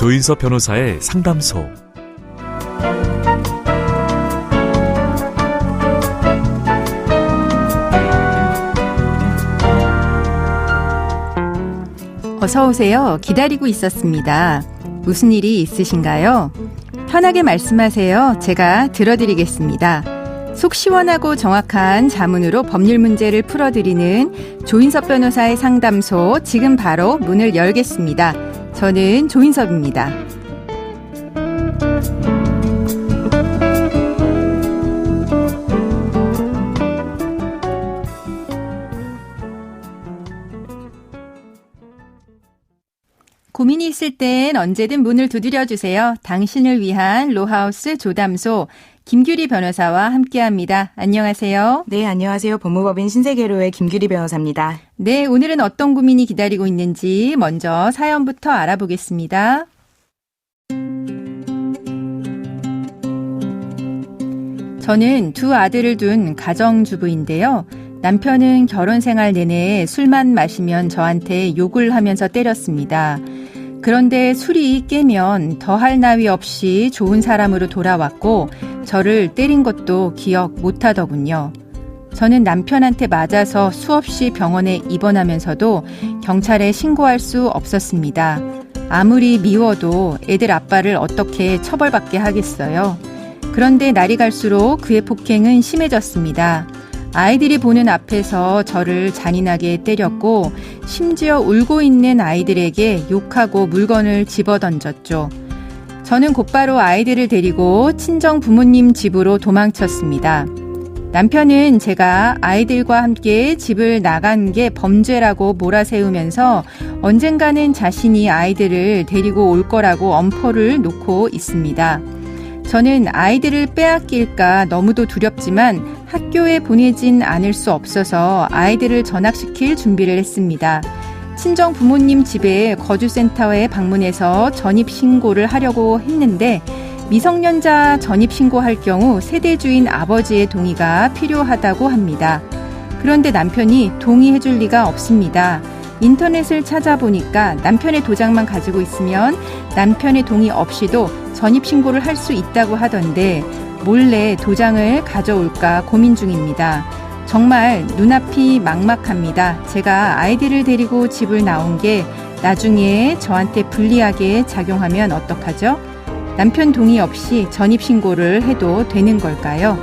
조인섭 변호사의 상담소. 어서 오세요. 기다리고 있었습니다. 무슨 일이 있으신가요? 편하게 말씀하세요. 제가 들어드리겠습니다. 속 시원하고 정확한 자문으로 법률 문제를 풀어드리는 조인섭 변호사의 상담소, 지금 바로 문을 열겠습니다. 저는 조인섭입니다. 고민이 있을 땐 언제든 문을 두드려주세요. 당신을 위한 로하우스 조담소, 김규리 변호사와 함께합니다. 안녕하세요. 네, 안녕하세요. 법무법인 신세계로의 김규리 변호사입니다. 네, 오늘은 어떤 고민이 기다리고 있는지 먼저 사연부터 알아보겠습니다. 저는 두 아들을 둔 가정주부인데요. 남편은 결혼 생활 내내 술만 마시면 저한테 욕을 하면서 때렸습니다. 그런데 술이 깨면 더할 나위 없이 좋은 사람으로 돌아왔고 저를 때린 것도 기억 못하더군요. 저는 남편한테 맞아서 수없이 병원에 입원하면서도 경찰에 신고할 수 없었습니다. 아무리 미워도 애들 아빠를 어떻게 처벌받게 하겠어요. 그런데 날이 갈수록 그의 폭행은 심해졌습니다. 아이들이 보는 앞에서 저를 잔인하게 때렸고 심지어 울고 있는 아이들에게 욕하고 물건을 집어던졌죠. 저는 곧바로 아이들을 데리고 친정 부모님 집으로 도망쳤습니다. 남편은 제가 아이들과 함께 집을 나간 게 범죄라고 몰아세우면서 언젠가는 자신이 아이들을 데리고 올 거라고 엄포를 놓고 있습니다. 저는 아이들을 빼앗길까 너무도 두렵지만 학교에 보내진 않을 수 없어서 아이들을 전학시킬 준비를 했습니다. 친정 부모님 집에 거주센터에 방문해서 전입신고를 하려고 했는데 미성년자 전입신고할 경우 세대주인 아버지의 동의가 필요하다고 합니다. 그런데 남편이 동의해줄 리가 없습니다. 인터넷을 찾아보니까 남편의 도장만 가지고 있으면 남편의 동의 없이도 전입신고를 할 수 있다고 하던데 몰래 도장을 가져올까 고민 중입니다. 정말 눈앞이 막막합니다. 제가 아이들을 데리고 집을 나온 게 나중에 저한테 불리하게 작용하면 어떡하죠? 남편 동의 없이 전입신고를 해도 되는 걸까요?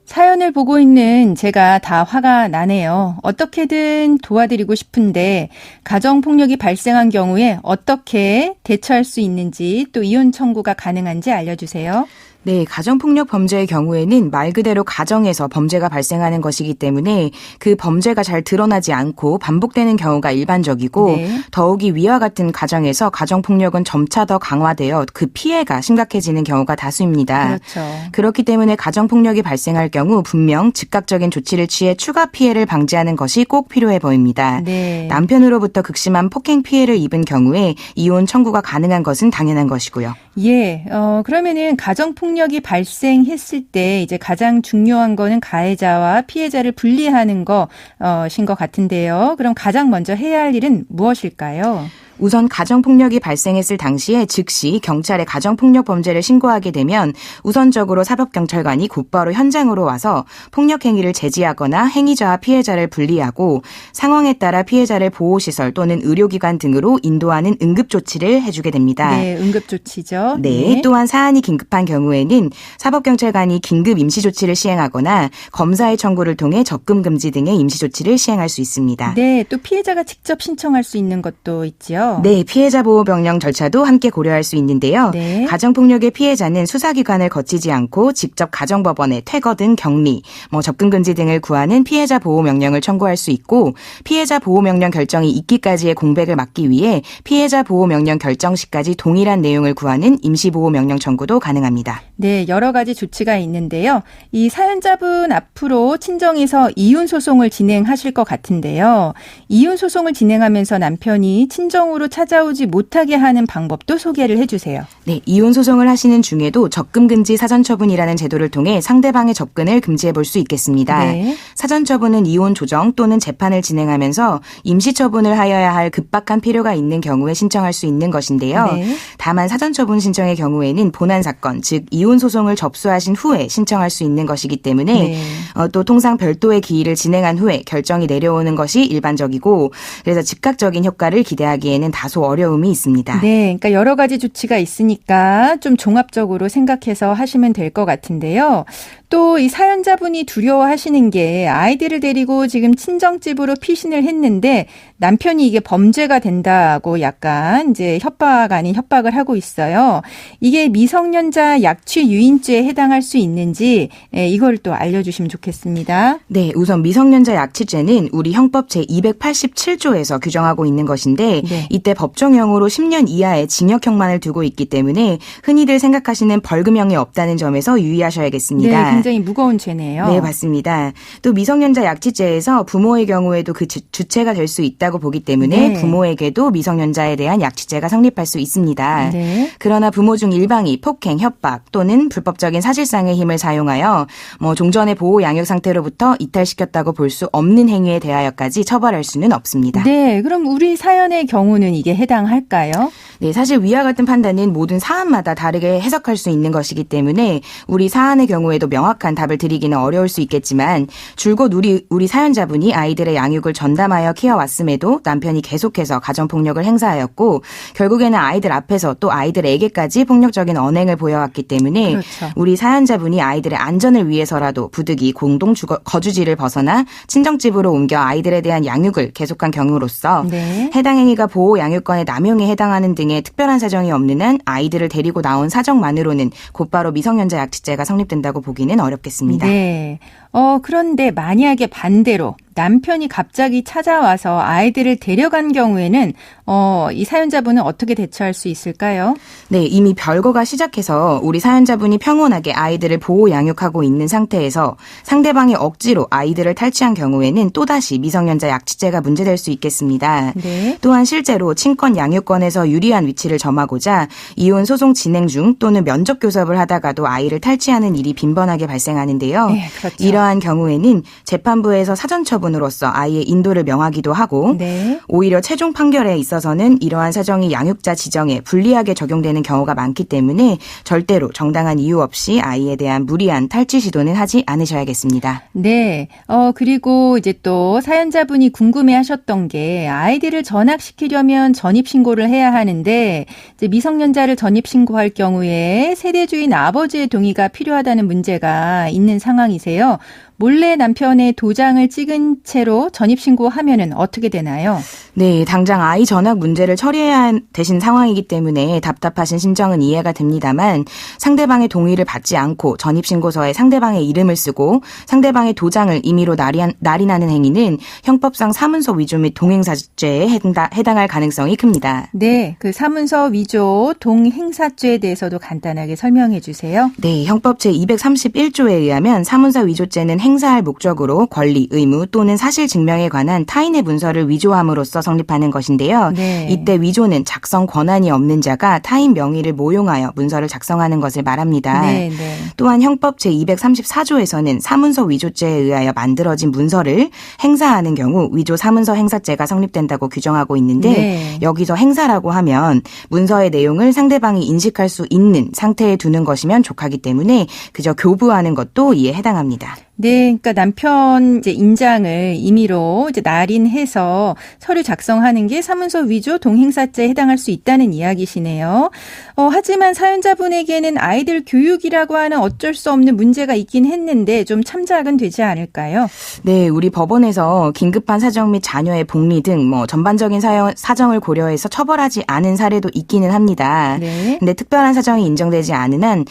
사연을 보고 있는 제가 다 화가 나네요. 어떻게든 도와드리고 싶은데 가정폭력이 발생한 경우에 어떻게 대처할 수 있는지, 또 이혼 청구가 가능한지 알려주세요. 네, 가정폭력 범죄의 경우에는 말 그대로 가정에서 범죄가 발생하는 것이기 때문에 그 범죄가 잘 드러나지 않고 반복되는 경우가 일반적이고 네. 더욱이 위와 같은 가정에서 가정폭력은 점차 더 강화되어 그 피해가 심각해지는 경우가 다수입니다. 그렇죠. 그렇기 때문에 가정폭력이 발생할 경우 분명 즉각적인 조치를 취해 추가 피해를 방지하는 것이 꼭 필요해 보입니다. 네. 남편으로부터 극심한 폭행 피해를 입은 경우에 이혼 청구가 가능한 것은 당연한 것이고요. 예, 그러면은 가정폭력이 발생했을 때 이제 가장 중요한 거는 가해자와 피해자를 분리하는 것인 것 같은데요. 그럼 가장 먼저 해야 할 일은 무엇일까요? 우선 가정폭력이 발생했을 당시에 즉시 경찰에 가정폭력 범죄를 신고하게 되면 우선적으로 사법경찰관이 곧바로 현장으로 와서 폭력 행위를 제지하거나 행위자와 피해자를 분리하고 상황에 따라 피해자를 보호시설 또는 의료기관 등으로 인도하는 응급조치를 해주게 됩니다. 네, 응급조치죠. 네, 또한 사안이 긴급한 경우에는 사법경찰관이 긴급 임시조치를 시행하거나 검사의 청구를 통해 접근금지 등의 임시조치를 시행할 수 있습니다. 네, 또 피해자가 직접 신청할 수 있는 것도 있죠. 네, 피해자 보호 명령 절차도 함께 고려할 수 있는데요. 네. 가정폭력의 피해자는 수사기관을 거치지 않고 직접 가정법원에 퇴거든 격리, 접근금지 등을 구하는 피해자 보호 명령을 청구할 수 있고 피해자 보호 명령 결정이 있기까지의 공백을 막기 위해 피해자 보호 명령 결정 시까지 동일한 내용을 구하는 임시보호 명령 청구도 가능합니다. 네, 여러 가지 조치가 있는데요. 이 사연자분 앞으로 친정에서 이혼 소송을 진행하실 것 같은데요. 이혼 소송을 진행하면서 남편이 친정으로 소송으로 찾아오지 못하게 하는 방법도 소개를 해주세요. 네, 이혼 소송을 하시는 중에도 적금금지 사전처분이라는 제도를 통해 상대방의 접근을 금지해 볼 수 있겠습니다. 네. 사전처분은 이혼 조정 또는 재판을 진행하면서 임시처분을 하여야 할 급박한 필요가 있는 경우에 신청할 수 있는 것인데요. 네. 다만 사전처분 신청의 경우에는 본안사건, 즉 이혼 소송을 접수하신 후에 신청할 수 있는 것이기 때문에 네. 또 통상 별도의 기일을 진행한 후에 결정이 내려오는 것이 일반적이고 그래서 즉각적인 효과를 기대하기에는 다소 어려움이 있습니다. 네, 그러니까 여러 가지 조치가 있으니까 좀 종합적으로 생각해서 하시면 될 것 같은데요. 또 이 사연자분이 두려워하시는 게 아이들을 데리고 지금 친정집으로 피신을 했는데 남편이 이게 범죄가 된다고 약간 이제 협박 아닌 협박을 하고 있어요. 이게 미성년자 약취 유인죄에 해당할 수 있는지 이걸 또 알려주시면 좋겠습니다. 네, 우선 미성년자 약취죄는 우리 형법 제287조에서 규정하고 있는 것인데 네. 이때 법정형으로 10년 이하의 징역형만을 두고 있기 때문에 흔히들 생각하시는 벌금형이 없다는 점에서 유의하셔야겠습니다. 네, 굉장히 무거운 죄네요. 네, 맞습니다. 또 미성년자 약취죄에서 부모의 경우에도 그 주체가 될 수 있다고 보기 때문에 네. 부모에게도 미성년자에 대한 약취죄가 성립할 수 있습니다. 네. 그러나 부모 중 일방이 폭행, 협박 또는 불법적인 사실상의 힘을 사용하여 종전의 보호 양육 상태로부터 이탈시켰다고 볼 수 없는 행위에 대하여까지 처벌할 수는 없습니다. 네, 그럼 우리 사연의 경우는 이게 해당할까요? 네, 사실 위와 같은 판단은 모든 사안마다 다르게 해석할 수 있는 것이기 때문에 우리 사안의 경우에도 명확한 답을 드리기는 어려울 수 있겠지만 줄곧 우리 사연자분이 아이들의 양육을 전담하여 키워왔음에도 남편이 계속해서 가정폭력을 행사하였고 결국에는 아이들 앞에서 또 아이들에게까지 폭력적인 언행을 보여왔기 때문에 그렇죠. 우리 사연자분이 아이들의 안전을 위해서라도 부득이 공동 거주지를 벗어나 친정집으로 옮겨 아이들에 대한 양육을 계속한 경우로서 네. 해당 행위가 보호 양육권의 남용에 해당하는 등의 특별한 사정이 없는 한 아이들을 데리고 나온 사정만으로는 곧바로 미성년자 약취죄가 성립된다고 보기는 어렵겠습니다. 네. 그런데 만약에 반대로 남편이 갑자기 찾아와서 아이들을 데려간 경우에는 이 사연자분은 어떻게 대처할 수 있을까요? 네, 이미 별거가 시작해서 우리 사연자분이 평온하게 아이들을 보호 양육하고 있는 상태에서 상대방이 억지로 아이들을 탈취한 경우에는 또다시 미성년자 약취죄가 문제될 수 있겠습니다. 네. 또한 실제로 친권 양육권에서 유리한 위치를 점하고자 이혼 소송 진행 중 또는 면접 교섭을 하다가도 아이를 탈취하는 일이 빈번하게 발생하는데요. 네, 그렇죠. 이러한 경우에는 재판부에서 사전처분으로서 아이의 인도를 명하기도 하고 네. 오히려 최종 판결에 있어서는 이러한 사정이 양육자 지정에 불리하게 적용되는 경우가 많기 때문에 절대로 정당한 이유 없이 아이에 대한 무리한 탈취 시도는 하지 않으셔야겠습니다. 네. 그리고 이제 또 사연자분이 궁금해하셨던 게 아이들을 전학시키려면 전입신고를 해야 하는데 이제 미성년자를 전입신고할 경우에 세대주인 아버지의 동의가 필요하다는 문제가 있는 상황이세요. 몰래 남편의 도장을 찍은 채로 전입신고하면은 어떻게 되나요? 네, 당장 아이 전학 문제를 처리해야 되신 상황이기 때문에 답답하신 심정은 이해가 됩니다만 상대방의 동의를 받지 않고 전입신고서에 상대방의 이름을 쓰고 상대방의 도장을 임의로 날인하는 행위는 형법상 사문서 위조 및 동행사죄에 해당할 가능성이 큽니다. 네, 그 사문서 위조 동행사죄에 대해서도 간단하게 설명해 주세요. 네, 형법 제231조에 의하면 사문서 위조죄는 행사할 목적으로 권리, 의무 또는 사실 증명에 관한 타인의 문서를 위조함으로써 성립하는 것인데요. 네. 이때 위조는 작성 권한이 없는 자가 타인 명의를 모용하여 문서를 작성하는 것을 말합니다. 네, 네. 또한 형법 제234조에서는 사문서 위조죄에 의하여 만들어진 문서를 행사하는 경우 위조 사문서 행사죄가 성립된다고 규정하고 있는데 네. 여기서 행사라고 하면 문서의 내용을 상대방이 인식할 수 있는 상태에 두는 것이면 족하기 때문에 그저 교부하는 것도 이에 해당합니다. 네, 그러니까 남편 이제 인장을 임의로 이제 날인해서 서류 작성하는 게 사문서 위조 동행사죄에 해당할 수 있다는 이야기시네요. 하지만 사연자분에게는 아이들 교육이라고 하는 어쩔 수 없는 문제가 있긴 했는데 좀 참작은 되지 않을까요? 네, 우리 법원에서 긴급한 사정 및 자녀의 복리 등 전반적인 사정을 고려해서 처벌하지 않은 사례도 있기는 합니다. 네. 근데 특별한 사정이 인정되지 않은 한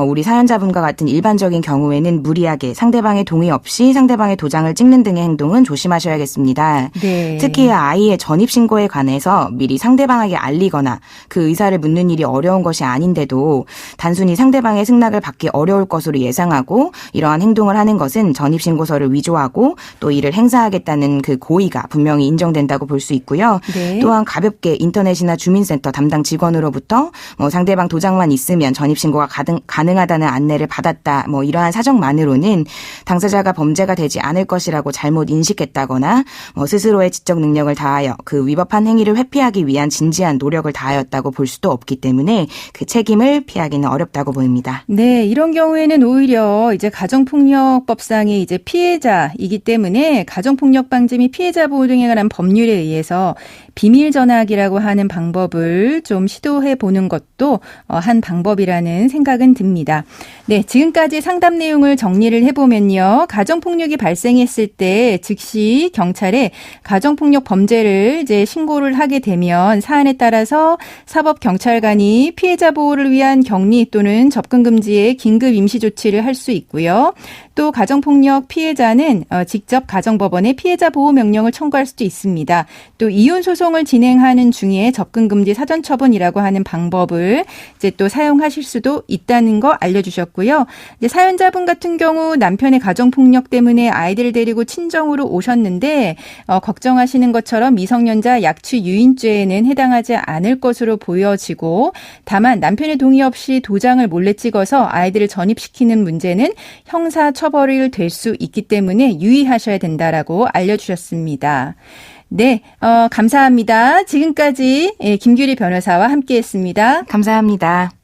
우리 사연자분과 같은 일반적인 경우에는 무리하게 상대방 상대방의 동의 없이 상대방의 도장을 찍는 등의 행동은 조심하셔야겠습니다. 네. 특히 아이의 전입신고에 관해서 미리 상대방에게 알리거나 그 의사를 묻는 일이 어려운 것이 아닌데도 단순히 상대방의 승낙을 받기 어려울 것으로 예상하고 이러한 행동을 하는 것은 전입신고서를 위조하고 또 이를 행사하겠다는 그 고의가 분명히 인정된다고 볼 수 있고요. 네. 또한 가볍게 인터넷이나 주민센터 담당 직원으로부터 상대방 도장만 있으면 전입신고가 가능하다는 안내를 받았다. 이러한 사정만으로는 당사자가 범죄가 되지 않을 것이라고 잘못 인식했다거나 스스로의 지적 능력을 다하여 그 위법한 행위를 회피하기 위한 진지한 노력을 다하였다고 볼 수도 없기 때문에 그 책임을 피하기는 어렵다고 보입니다. 네, 이런 경우에는 오히려 이제 가정폭력법상의 이제 피해자이기 때문에 가정폭력 방지 및 피해자 보호 등에 관한 법률에 의해서 비밀 전화하기라고 하는 방법을 좀 시도해 보는 것도 한 방법이라는 생각은 듭니다. 네, 지금까지 상담 내용을 정리를 해보면요. 가정폭력이 발생했을 때 즉시 경찰에 가정폭력 범죄를 이제 신고를 하게 되면 사안에 따라서 사법경찰관이 피해자 보호를 위한 격리 또는 접근 금지의 긴급 임시 조치를 할 수 있고요. 또 가정폭력 피해자는 직접 가정법원에 피해자 보호 명령을 청구할 수도 있습니다. 또 이혼 소송을 진행하는 중에 접근 금지 사전 처분이라고 하는 방법을 이제 또 사용하실 수도 있다는 거 알려주셨고요. 이제 사연자분 같은 경우 남편의 가정폭력 때문에 아이들을 데리고 친정으로 오셨는데 걱정하시는 것처럼 미성년자 약취 유인죄에는 해당하지 않을 것으로 보여지고 다만 남편의 동의 없이 도장을 몰래 찍어서 아이들을 전입시키는 문제는 형사 처벌이 될 수 있기 때문에 유의하셔야 된다라고 알려주셨습니다. 네, 감사합니다. 지금까지 김규리 변호사와 함께했습니다. 감사합니다.